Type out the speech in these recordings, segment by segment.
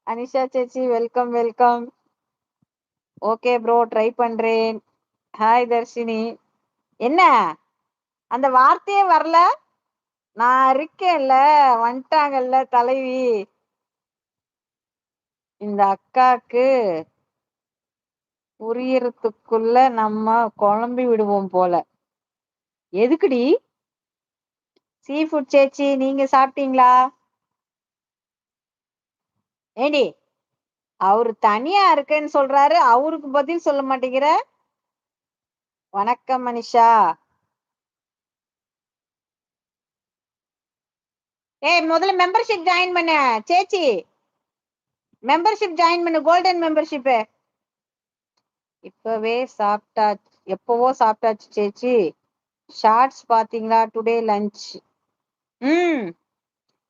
அனிஷா சேச்சி welcome welcome. Okay bro, try பண்றேன். Hi Dharshini. என்ன அந்த வார்த்தையே வரல? நான் இருக்கேன்ல, வந்துட்டாங்கல்ல தலைவி. இந்த அக்காக்கு புரியறதுக்குள்ள நம்ம குழம்பி விடுவோம் போல. எதுக்குடி? சீ ஃபுட் சேச்சி, நீங்க சாப்பிட்டீங்களா? ஏடி, அவரு தனியா இருக்கேன்னு சொல்றாரு, அவருக்கு பதில் சொல்ல மாட்டேங்கிற. வணக்கம் மனிஷா. ஏய், முதல்ல மெம்பர்ஷிப் ஜாயின் பண்ண சேச்சி. மெம்பர்ஷிப் ஜாயின் பண்ணு, கோல்டன் மெம்பர்ஷிப். இப்பவே சாப்பிட்டாச்சு, எப்பவோ சாப்பிட்டாச்சு சேச்சி. ஷார்ட்ஸ் பாத்தீங்களா? Today lunch. ம்,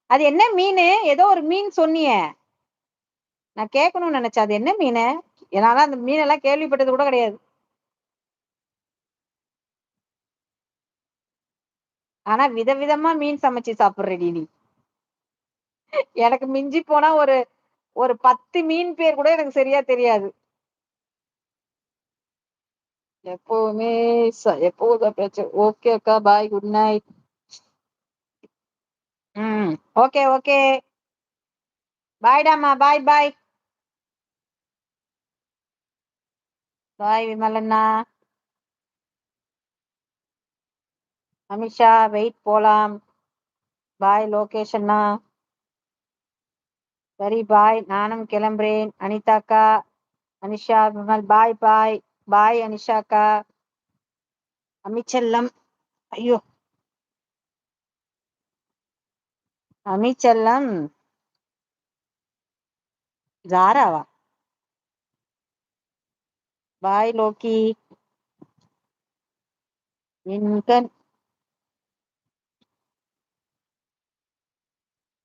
அது என்ன மீன்? ஏதோ ஒரு மீன் சொன்னியே, நான் கேட்கணும்னு நினைச்சேன். அது என்ன மீன்? என்னால அந்த மீனெல்லாம் கேள்விப்பட்டது கூட கிடையாது. ஆனா விதவிதமா மீன் சமைச்சு சாப்பிடுறடி நீ. எனக்கு மிஞ்சி போனா ஒரு ஒரு 10 மீன் பேர் கூட எனக்கு சரியா தெரியாது. எப்பவுமே எப்போதும் பேச்சு. ஓகே அக்கா, பாய், குட் நைட். ம், ஓகே ஓகே. பாய்டாமா, பாய் பாய். பாய் விமலண்ணா. அமிஷா வெயிட் போலாம். பாய் லோகேஷண்ணா. சரி பாய், நானும் கிளம்புறேன். அனிதாக்கா, அனிஷா, விமல் பாய் பாய். பாய் அனிஷாக்கா. அமிச்செல்லம். ஐயோ, அமிச்செல்லம். ஜாராவா? பாய் லோக்கி. இன்கன்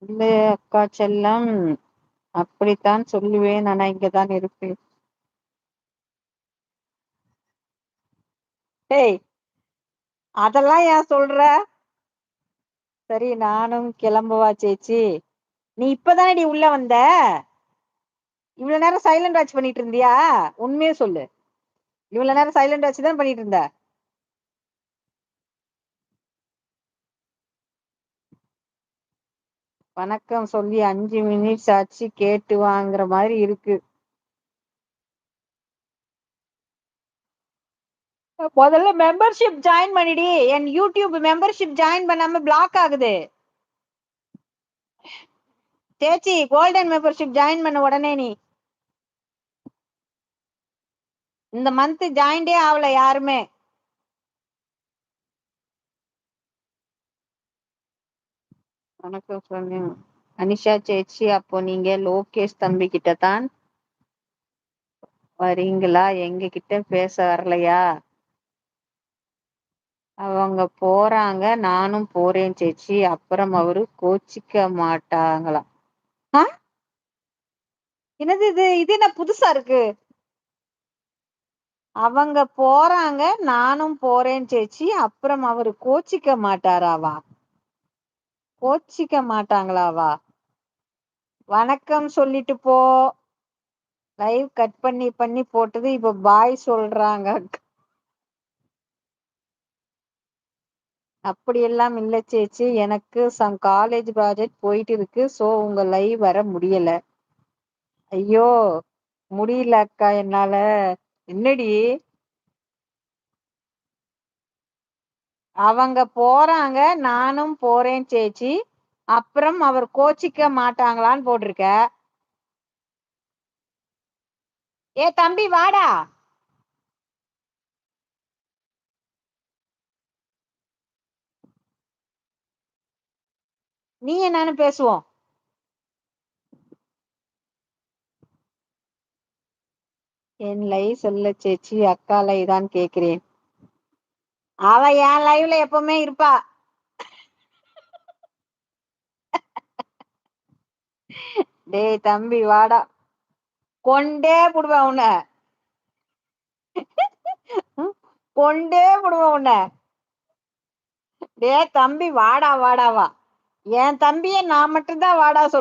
இல்ல அக்கா செல்லம், அப்படித்தான் சொல்லுவேன். ஆனா இங்கதான் இருப்பேன். டேய், அதெல்லாம் ஏன் சொல்ற? சரி, நானும் கிளம்பவா சேச்சி? நீ இப்பதானடி உள்ள வந்த? இவ்வளவு நேரம் சைலண்ட் வாட்ச் பண்ணிட்டு இருந்தியா? உண்மையே சொல்லு. இவ்வளவு நேரம் சைலண்ட் வாட்ச் தான் பண்ணிட்டு இருந்த? வணக்கம் சொல்லி 5 மினிட்ஸ் ஆச்சு, கேட்டு வாங்குற மாதிரி இருக்கு. முதல்ல மெம்பர்ஷிப் ஜாயின் பண்ணிடி. என் யூடியூப் மெம்பர்ஷிப் ஜாயின் பண்ணாம பிளாக் ஆகுது. சேச்சி, கோல்டன் மெம்பர்ஷிப் ஜாயின் பண்ண உடனே நீ. இந்த மந்த் ஜாயின்டே ஆகல யாருமே. வணக்கம் சொன்னேன். அனிஷா சேச்சி, அப்போ நீங்க லோகேஷ் தம்பி கிட்ட தான் வரீங்களா? எங்க கிட்ட பேச வரலையா? அவங்க போறாங்க, நானும் போறேன் சேச்சி. அப்புறம் அவரு கோச்சிக்க மாட்டாங்களா? ஆ? என்னது இது? இது என்ன புதுசா இருக்கு? அவங்க போறாங்க, நானும் போறேன் சேச்சி. அப்புறம் அவரு கோச்சிக்க மாட்டாராவா? கோச்சிக்க மாட்டாங்களாவா? வணக்கம் சொல்லிட்டு போ. லைவ் கட் பண்ணி பண்ணி போட்டது, இப்ப பாய் சொல்றாங்க. அப்படியெல்லாம் இல்ல சேச்சி, எனக்கு சம் காலேஜ் ப்ராஜெக்ட் போயிட்டு இருக்கு. சோ உங்க லைவ் வர முடியல. ஐயோ, முடியல அக்கா என்னால. என்னடி? அவங்க போறாங்க, நானும் போறேன் சேச்சி. அப்புறம் அவர் கோச்சிக்க மாட்டாங்களான்னு போட்டிருக்க. ஏ தம்பி வாடா. நீ என்னன்னு பேசுவோம். என் லைவ் சொல்ல சேச்சி, அக்கா லைவ் தான் கேக்குறேன். அவ என் லைவ்ல எப்பவுமே இருப்பா. டேய் தம்பி வாடா. கொண்டே புடுவேன் உன்னை. கொண்டே புடுவேன் உன்னை. டேய் தம்பி வாடா வாடாவா. என் தம்பிய நான் மட்டும்தான் வாடா